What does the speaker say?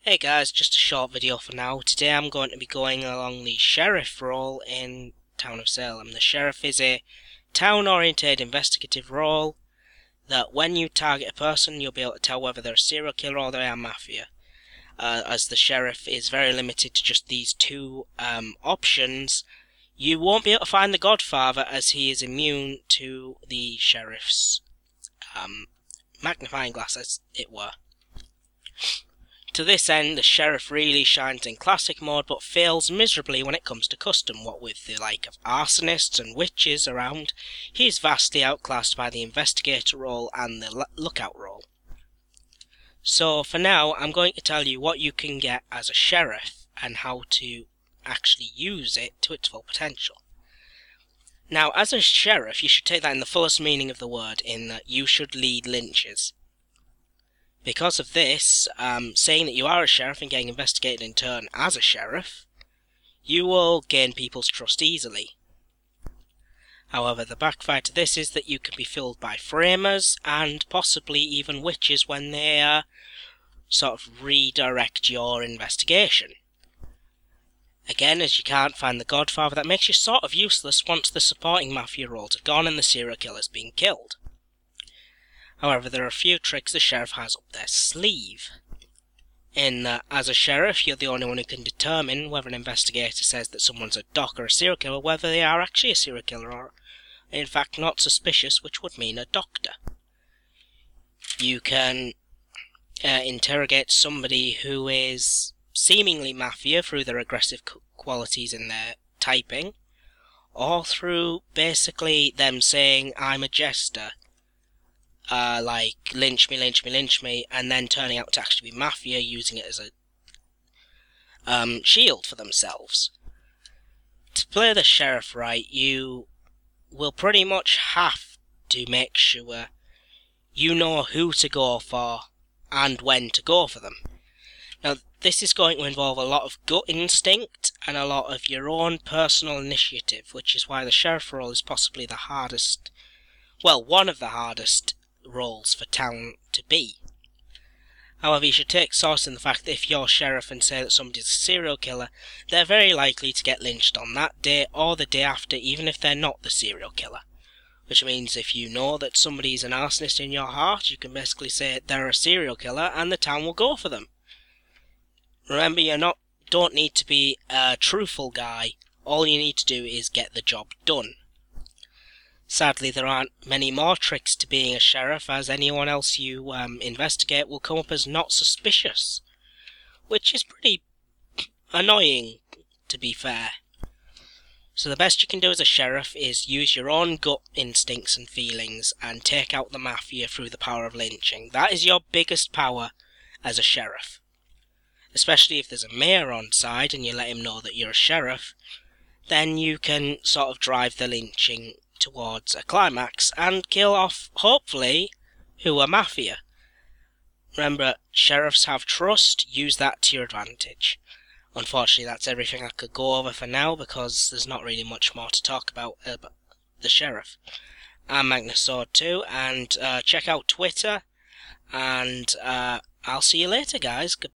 Hey guys, just a short video for now. Today I'm going to be going along the sheriff role in Town of Salem. The sheriff is a town-oriented investigative role that when you target a person you'll be able to tell whether they're a serial killer or they are mafia. As the sheriff is very limited to just these two options, you won't be able to find the Godfather as he is immune to the sheriff's magnifying glass, as it were. To this end, the sheriff really shines in classic mode, but fails miserably when it comes to custom. What with the like of arsonists and witches around, he is vastly outclassed by the investigator role and the lookout role. So for now, I'm going to tell you what you can get as a sheriff and how to actually use it to its full potential. Now, as a sheriff, you should take that in the fullest meaning of the word, in that you should lead lynches. Because of this, saying that you are a sheriff and getting investigated in turn as a sheriff, you will gain people's trust easily. However, the backfire to this is that you can be fooled by framers and possibly even witches when they sort of redirect your investigation. Again, as you can't find the Godfather, that makes you sort of useless once the supporting mafia roles have gone and the serial killer's been killed. However, there are a few tricks the sheriff has up their sleeve. In that, as a sheriff, you're the only one who can determine whether an investigator says that someone's a doc or a serial killer, whether they are actually a serial killer or, in fact, not suspicious, which would mean a doctor. You can interrogate somebody who is seemingly mafia through their aggressive qualities in their typing, or through basically them saying, "I'm a jester," like lynch me, lynch me, lynch me, and then turning out to actually be mafia, using it as a shield for themselves. To play the sheriff right, you will pretty much have to make sure you know who to go for and when to go for them. Now, this is going to involve a lot of gut instinct and a lot of your own personal initiative, which is why the sheriff role is possibly the hardest, well, one of the hardest roles for town to be. However, you should take solace in the fact that if you're sheriff and say that somebody's a serial killer, they're very likely to get lynched on that day or the day after, even if they're not the serial killer. Which means if you know that somebody's an arsonist in your heart, you can basically say they're a serial killer and the town will go for them. Remember, don't need to be a truthful guy. All you need to do is get the job done. Sadly, there aren't many more tricks to being a sheriff, as anyone else you investigate will come up as not suspicious, which is pretty annoying, to be fair. So the best you can do as a sheriff is use your own gut instincts and feelings and take out the mafia through the power of lynching. That is your biggest power as a sheriff. Especially if there's a mayor on side and you let him know that you're a sheriff, then you can sort of drive the lynching towards a climax and kill off, hopefully, who are mafia. Remember, sheriffs have trust, use that to your advantage. Unfortunately, that's everything I could go over for now, because there's not really much more to talk about the sheriff. I'm Magnus Sword 2, and check out Twitter, and I'll see you later, guys. Goodbye.